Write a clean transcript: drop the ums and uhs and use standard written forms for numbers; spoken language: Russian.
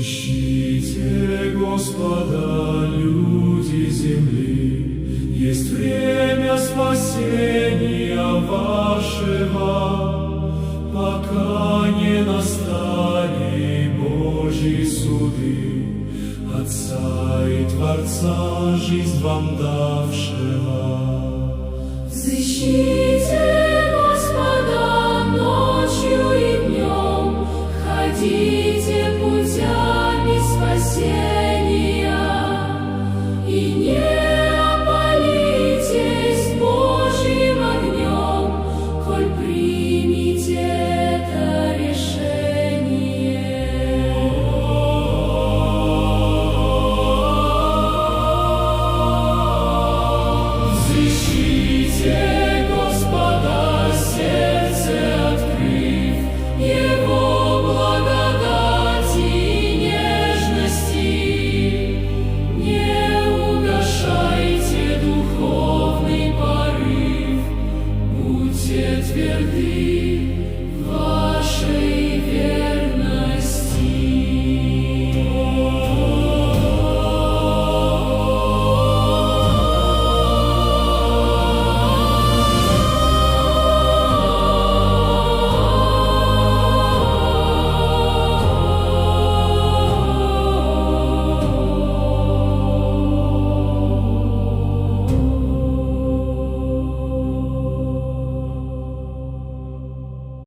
Взыщите Господа, люди земли, есть время спасения вашего, пока не настали Божьи суды, Отца и Творца, жизнь вам давшего. Взыщите